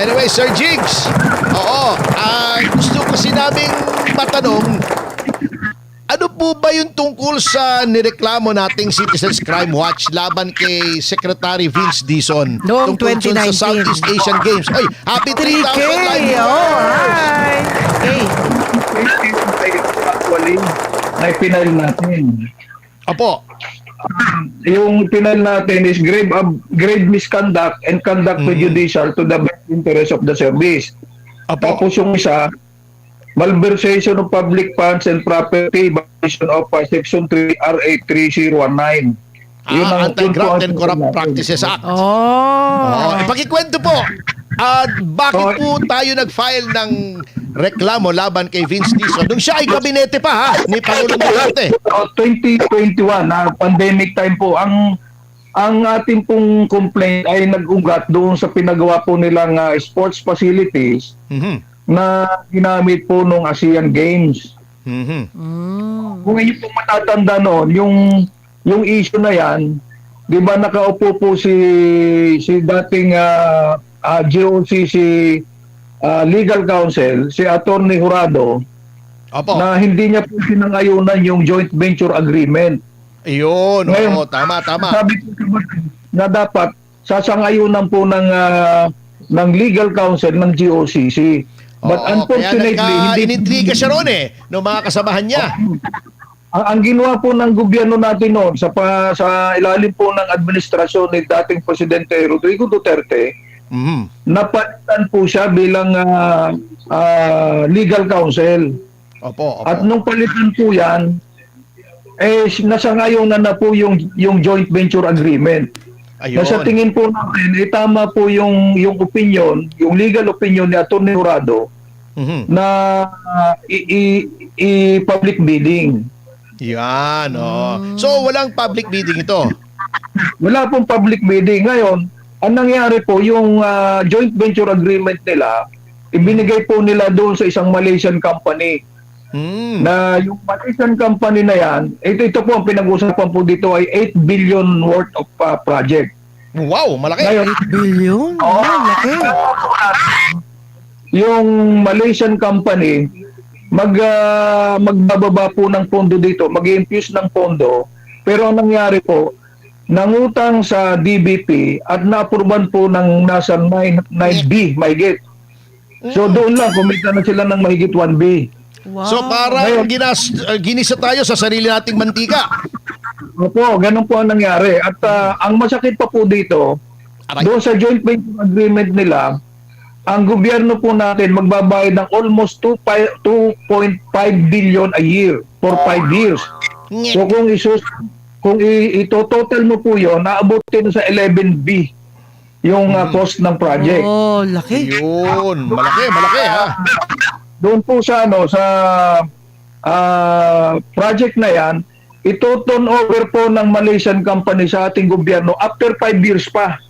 Anyway, Sir Jigs, oo, gusto kasi naming matanong, ano po ba yung tungkol sa nireklamo nating Citizens Crime Watch laban kay Secretary Vince Dizon? Noong tungkol dun 2019. sa Southeast Asian Games. Ay, happy 3K! 3,000 live Oh, viewers! hi! Hey, Actually, ay final natin. Opo. Yung final natin is grave misconduct and conduct prejudicial to the best interest of the service. Opo. Tapos yung isa, malversation of public funds and property violation of Section 3 RA 3019. Anti-Graft and Corrupt Practices Act. Oh. Ipakikwento po. Bakit po tayo nag-file ng reklamo laban kay Vince Dizon nung siya ay kabinete pa ha ni Pangulong Duterte? 2021, pandemic time po, ang ating pong complaint ay nag-ugat doon sa pinagawa po nilang sports facilities na ginamit po nung ASEAN Games. Kung inyo po matatanda noon, yung issue na yan, di ba nakaupo po si dating GOCC legal counsel, si Attorney Jurado, Opo. na hindi niya po sinangayunan yung joint venture agreement. Ayun, Ngayon, oo, tama. Sabi ko na dapat sasangayunan po ng legal counsel ng GOCC. But Oo, unfortunately, kaya inintriga siya ron ng mga kasamahan niya. ang ginawa po ng gobyerno natin noon sa ilalim po ng administrasyon ni dating Presidente Rodrigo Duterte, napalitan po siya bilang legal counsel. Opo. At nung palitan po yan, nasa ngayon na po yung joint venture agreement. Ayun. Sa tingin po natin, tama po yung opinion, yung legal opinion ni Atty. Jurado na i-public bidding. Yan, So, walang public bidding ito? Wala pong public bidding. Ngayon, ang nangyari po, yung joint venture agreement nila, ibinigay po nila doon sa isang Malaysian company. Na yung Malaysian company na yan, ito po ang pinag-usapan po dito ay 8 billion worth of project. Wow, malaki. Ngayon, Billion? Laki. yung Malaysian company, magbababa po ng pondo dito, mag-infuse ng pondo, pero ang nangyari po, nangutang sa DBP at na-approvean po ng nasa 9B, mahigit. So doon lang, kumita na sila ng mahigit 1B. Wow. So, parang ginisa tayo sa sarili nating mantika. Opo, ganun po ang nangyari. At ang masakit pa po dito, Aray. doon sa joint venture agreement nila, ang gobyerno po natin magbabayad ng almost 2.5 billion a year for 5 years. So kung ito-total mo po yun, naabutin sa 11B yung cost ng project. Oh, laki. Yun, malaki ha. Doon po sa project na yan, ito turn over po ng Malaysian company sa ating gobyerno after 5 years pa.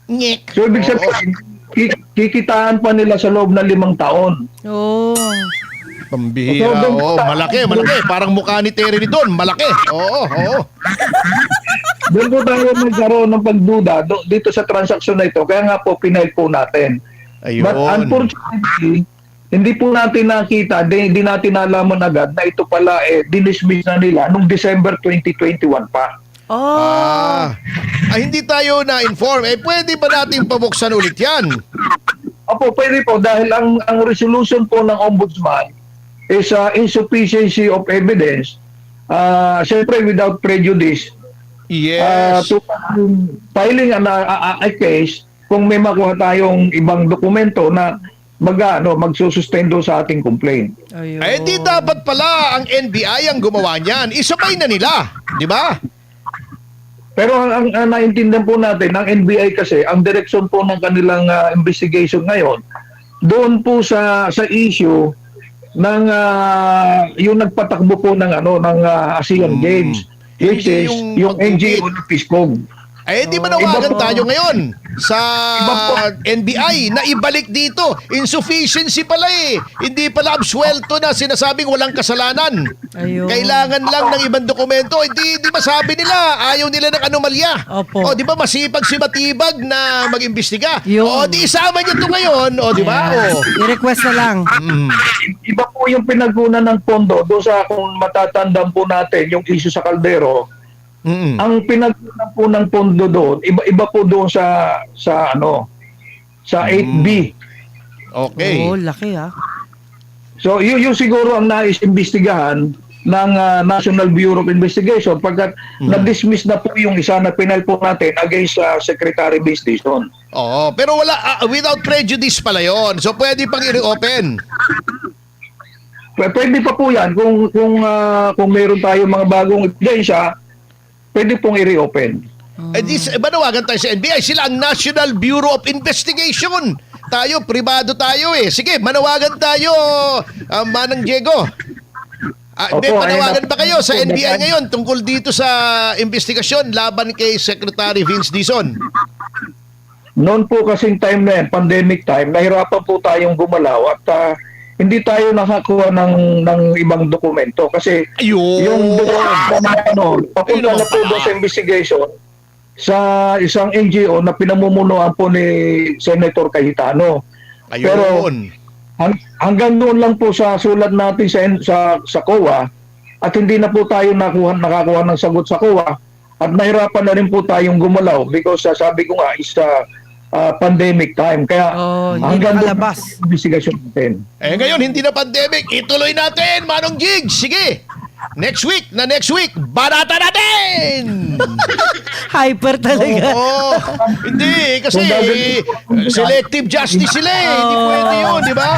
Nyek. So ibig sabihin, kikitaan pa nila sa loob ng 5 taon. Oh. Pambihira. Malaki. Parang mukha ni Terry doon. Malaki. Oo. Doon po tayo nagkaroon ng pagduda dito sa transaksyon na ito. Kaya nga po, pinail po natin. Ayun. But unfortunately, hindi po natin nakita, hindi natin nalaman agad na ito pala dinismiss na nila noong December 2021 pa. Oh. Hindi tayo na-inform. Pwede ba natin pabuksan ulit yan? Opo, pwede po dahil ang resolution po ng Ombudsman is insufficiency of evidence, siyempre without prejudice, Yes. to filing a case kung may makuha tayong ibang dokumento na magsusustento sa ating complaint. Ayun. Di dapat pala ang NBI ang gumawa niyan. Isabay na nila. Di ba? Pero ang naintindihan po natin, ang NBI kasi, ang direksyon po ng kanilang investigation ngayon, doon po sa issue ng yung nagpatakbo po ng ASEAN Games, which is yung NGO na PISCOG. Ay, di manawagan Iba po. tayo ngayon sa Iba po. NBI na ibalik dito. Insufficiency pala eh. Hindi pala absuelto na sinasabing walang kasalanan. Ayun. Kailangan lang ng ibang dokumento. Hindi masabi nila. Ayaw nila ng anomalya. Opo. O, di ba masipag si Matibag na mag-imbestiga? Yun. O, di isama niya to ngayon. O, di ba? Ayan. O. I-request na lang. Iba po yung pinagkunan ng pondo doon sa kung matatandaan po natin yung issue sa Caldero. Mm-mm. Ang pinagkunan po ng pondo doon, iba po doon sa 8B. Okay. Oo, laki ha. So yun siguro ang nais-imbestigahan ng National Bureau of Investigation pagkat na-dismiss na po yung isa na pinal po natin against Secretary Bistation. Oo, pero wala, without prejudice pala yon. So, pwede pang i-reopen. Pwede pa po yan kung meron tayo mga bagong ebidensya, pwede pong i-reopen. Manawagan tayo sa NBI. Sila ang National Bureau of Investigation. Tayo, pribado tayo eh. Sige, manawagan tayo, Manang Diego. Opo, Manawagan ba kayo sa opo, NBI ngayon tungkol dito sa investigasyon laban kay Secretary Vince Dizon? Noon po kasing time na yan, pandemic time, nahirapan po tayong gumalaw at hindi tayo nakakuha ng ibang dokumento kasi Ayun. yung dokumento na papunta na po doon sa investigation sa isang NGO na pinamumunuan po ni Senator Cayetano. Pero Ayun. hanggang doon lang po sa sulat natin sa COA at hindi na po tayo nakakuha ng sagot sa COA at nahirapan na rin po tayong gumalaw because sabi ko nga is pandemic time. Kaya Hindi hanggang doon nakalabas. ang investigasyon natin. Ngayon, hindi na pandemic. Ituloy natin, Manong Jigs. Sige. Next week, banata natin! Hyper talaga. Oo. Hindi, kasi selective justice sila eh. Hindi pwede yun, di ba?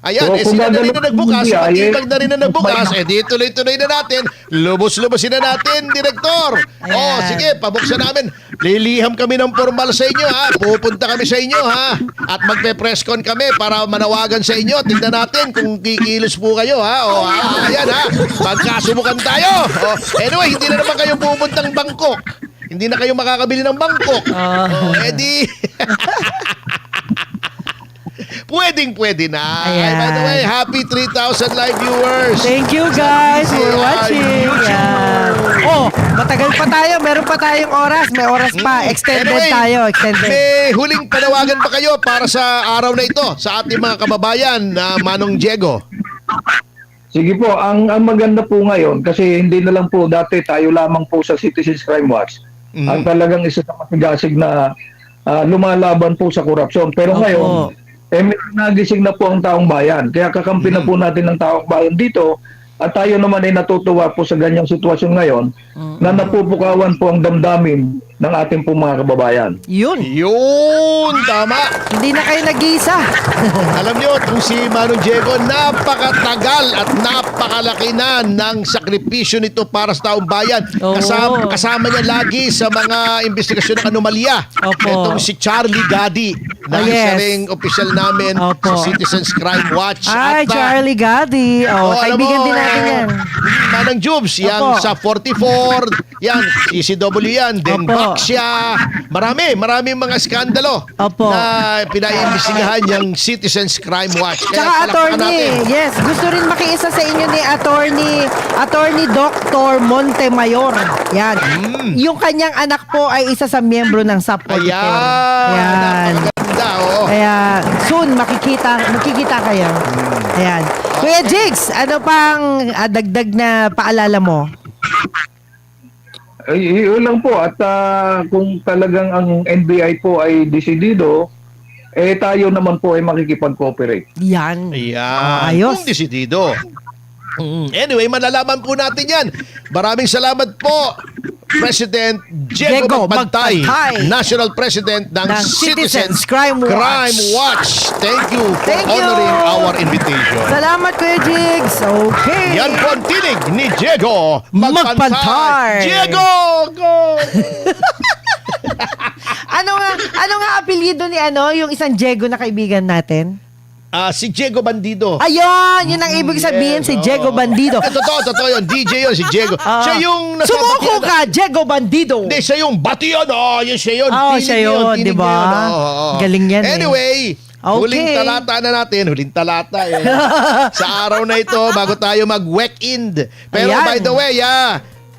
Ayan, So, kung sila na rin gagalaw na nagbukas, ng BI, Matibag na rin na nagbukas, di tuloy-tuloy na natin, lubos-lubosin na natin, Direktor. Ayan. Sige, pabuksan namin. Liliham kami ng formal sa inyo, ha? Pupunta kami sa inyo, ha? At magpe-press con kami para manawagan sa inyo. Tingnan natin kung kikilos po kayo, ha? Ayan, ha? Magkasubukan tayo. Anyway, hindi na naman kayo pupuntang Bangkok. Hindi na kayo makakabili ng Bangkok. Edi... Pwedeng-pwede na. Ayan. By the way, happy 3,000 live viewers. Thank you guys for watching. Yan. Oh, matagal pa tayo. Meron pa tayong oras. May oras pa. Extended Anyway, tayo. Extended. May huling panawagan pa kayo para sa araw na ito sa ating mga kababayan na Manong Diego. Sige po, ang maganda po ngayon kasi hindi na lang po dati tayo lamang po sa Citizens Crime Watch. Ang talagang isa sa matigasig na lumalaban po sa korupsyon. Pero Opo. ngayon, may nagising na po ang taong bayan. Kaya kakampi na po natin ng taong bayan dito at tayo naman ay natutuwa po sa ganyang sitwasyon ngayon na napupukawan po ang damdamin ng ating po mga kababayan. Yun. Yun, tama. Hindi na kayo nag-iisa. Alam niyo, kung si Manong Diego, napakatagal at napakalaki na ng sakripisyo nito para sa taong bayan. Oo. Kasama niya lagi sa mga investigasyon ng anomalya. Opo. Itong si Charlie Gadi na Oh, yes. isa ring opisyal namin Opo. sa Citizens Crime Watch. Ay, At, Charlie Gadi. Oh, alam kaibigan mo, din natin yan. Manang Jubes, yang Opo. sa 44, yan, CCW yan, Opo. Denbaxia, maraming mga skandalo Opo. na pinaimbestigahan yung Citizens Crime Watch. Tsaka palakpakan attorney, natin. yes, gusto rin makiisa sa inyo ni attorney Dr. Montemayor. Yan. Yung kanyang anak po ay isa sa miyembro ng SAP 44. Ayan, napakaganda, oo. Kaya soon makikita kayo. Ayan. Kuya Jigs, ano pang dagdag na paalala mo? Ay, yun lang po at kung talagang ang NBI po ay desidido, tayo naman po ay makikipag-cooperate. Yan. Ayan. Ayos. Kung desidido. Anyway, malalaman po natin yan. Maraming salamat po, President Diego Magpantay, National President ng Citizens Crime Watch. Thank you for Thank you. honoring our invitation. Salamat, Kuya Jigs. Okay. Yan po ang tinig ni Diego Magpantay. Magpantay. Diego! Go! Ano nga apelyido ni yung isang Diego na kaibigan natin? Si Diego Bandido. Ayun, yun ang ibig sabihin si Diego Bandido. Totoo yun. DJ yun, si Diego. Siya yung Sumuko ka, Diego Bandido. Hindi, siya yung bati yun. Yun siya yun. Oo, Tinig siya yun, tinig di ba? yun. Oo. Galing yan eh. Anyway, Okay. huling talata na natin. Huling talata eh. Sa araw na ito, bago tayo mag-weekend. Pero Ayan. by the way,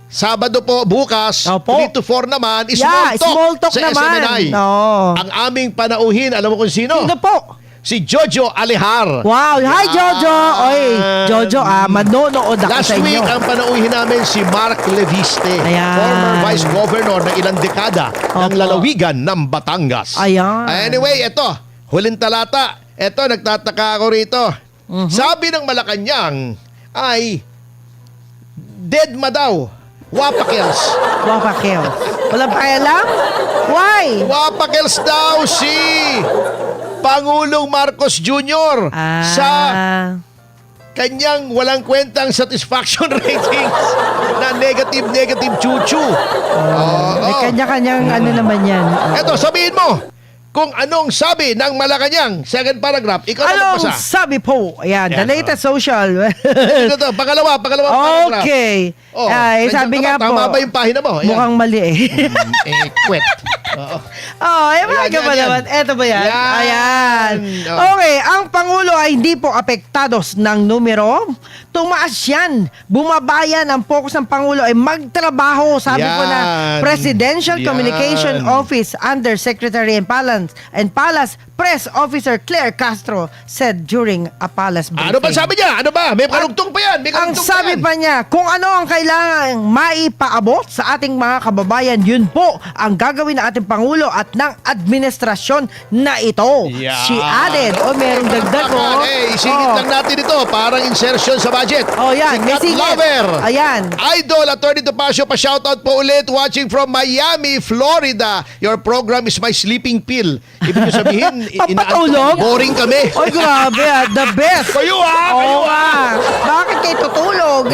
Sabado po, bukas, Opo. 3 to 4 naman, Yeah, small talk sa naman. SMNI. Oo. Ang aming panauhin, alam mo kung sino? Sino po? Si Jojo Alihar. Wow, hi Jojo. Oy, Jojo, manonood ako Last sa inyo. week, ang panauhin namin si Mark Leviste, Ayan. former Vice Governor ng ilang dekada ng Opo. lalawigan ng Batangas. Ayan. Anyway, ito, huling talata. Ito, nagtataka ako rito. Mhm. Sabi ng Malacanang ay dead ma daw. Wapakels. Wapakels. Walang pakialam? Why? Wapakels daw si Pangulong Marcos Jr. sa kanyang walang kwentang satisfaction ratings na negative chuchu. May kanya-kanyang ano naman yan. Eto, sabihin mo kung anong sabi ng Malacanang. Second paragraph. Ikaw na Anong magbasa. sabi po? Ayan, the Ayan, latest social. Ito to, pangalawa paragraph. Okay. Oh, Ay, nandiyan sabi ka nga ba? po. Tama ba yung pahina mo? Ayan. Mukhang mali eh. Kwet. Oo. Oh, Ayan, baga ba yan. naman? Eto ba yan? Yan. Ayan. Oh. Okay, ang Pangulo ay hindi po apektados ng numero. Tumaas yan. Bumabayan ang focus ng Pangulo ay magtrabaho. Sabi po na Yan. Presidential Yan. Communication Office Under Secretary and Palace Press Officer Claire Castro said during a palace briefing. Ano ba sabi niya? Ano ba? May karugtong pa yan. May Ang karugtong sabi yan. pa niya, kung ano ang kailangang maipaabot sa ating mga kababayan, yun po ang gagawin ng ating Pangulo at ng administrasyon na ito. Yeah. She added, merong dagdag Okay, isingit lang natin ito. Parang insertion sa budget. Oh, yan. May Sikat singit. lover. Ayan. Idol, Attorney Topacio, pa-shoutout po ulit watching from Miami, Florida. Your program is my sleeping pill. Ibig nyo sabihin, Papatulog? boring kami. Oy, grabe the best. Kayo kayo Oo nga. Bakit kayo tutulog?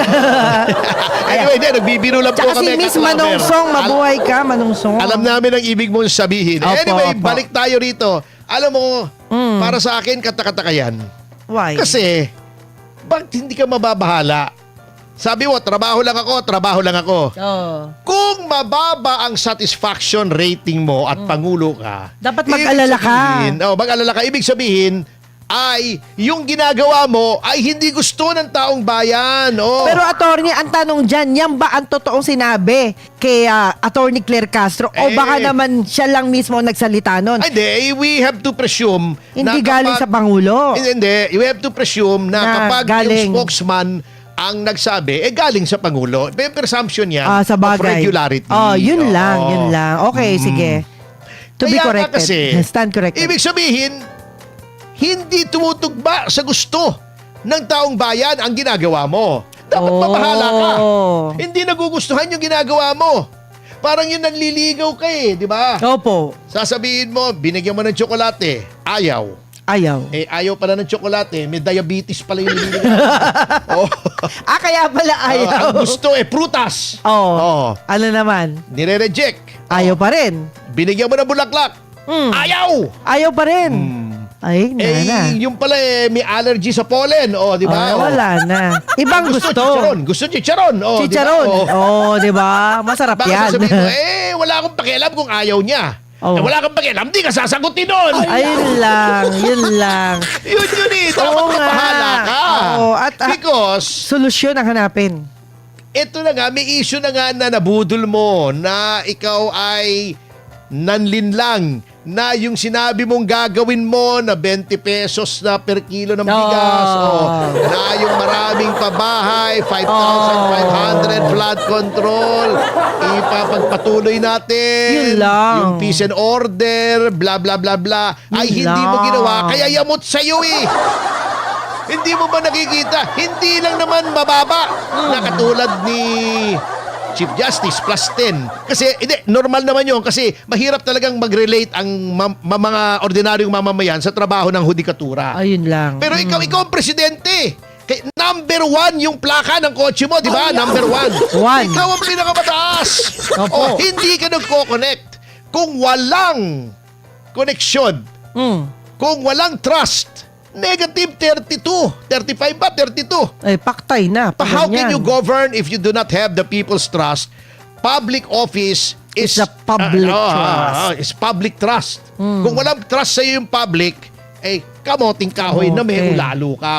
Anyway, hindi, nagbibiro lang po Tsaka kami. si Miss Kat Lover. Manungsong, mabuhay ka, Manungsong. Alam namin ang ibig mong sabihin. Opo, Anyway, opo. balik tayo rito. Alam mo, para sa akin, katakataka yan. Why? Kasi, bakit hindi ka mababahala? Sabi mo, trabaho lang ako. Oh. Kung mababa ang satisfaction rating mo at pangulo ka, Dapat ibig mag-alala ka. sabihin- mag-alala ka. Ibig sabihin, ay yung ginagawa mo ay hindi gusto ng taong bayan. Oh. Pero attorney, ang tanong dyan, yan ba ang totoong sinabi kay attorney Claire Castro? O baka naman siya lang mismo ang nagsalita nun? Ay, hindi, we have to presume Hindi na galing sa Pangulo. Hindi, we have to presume na Na kapag galing. yung spokesman ang nagsabi, galing sa Pangulo. May presumption yan Sa of bagay. regularity. Yun lang, Oo. yun lang. Okay, sige. To be Kaya nga corrected. kasi, Stand corrected. Ibig sabihin, hindi tumutugma sa gusto ng taong bayan ang ginagawa mo. Dapat mabahala ka. Hindi nagugustuhan yung ginagawa mo. Parang yun nanliligaw ka di ba? Opo. Sasabihin mo, binigyan mo ng tsokolate, ayaw. Ayaw. Ayaw pala ng tsokolate, may diabetes pala yung nililigaw. Oh. Kaya pala ayaw. Ang gusto prutas. Oo. Ano naman? Nire-reject. Ayaw pa rin. Binigyan mo ng bulaklak. Ayaw! Ayaw pa rin. Ay, nana. Yung pala may allergy sa pollen. Di ba? Wala na. Ibang gusto. Chicharon. Gusto chicharon. Chicharon. Di ba? Masarap Bakit yan. sasabihin mo, wala akong pakialam kung ayaw niya. Wala kang pakialam, di ka sasagutin nun. Ayun lang. Yun dapat mapahala ka. At Because, solusyon ang hanapin. ito na nga, may issue na nga na nabudol mo na ikaw ay nanlinlang na yung sinabi mong gagawin mo na 20 pesos na per kilo ng bigas na yung maraming pabahay 5,500 flood control ipapagpatuloy natin Yun lang. yung peace and order bla bla bla bla ay Yun hindi mo lang. ginawa kaya yamot sa'yo hindi mo ba nakikita hindi lang naman mababa na katulad ni Chief Justice plus 10. Kasi, normal naman yun kasi mahirap talagang mag-relate ang mga ordinaryong mamamayan sa trabaho ng hudikatura. Ayun lang. Pero ikaw ang presidente. Number 1 yung plaka ng kotse mo, di ba? Number 1. One. Ikaw ang pinakamataas. Opo. Hindi ka nagko-connect. Kung walang koneksyon, kung walang trust, Negative 32. 35 ba? 32. Eh, paktay na. pag How can ganyan. you govern if you do not have the people's trust? Public office is It's a public trust. It's public trust. Kung walang trust sa yung public, kamoting kahoy na may Okay. lalo ka.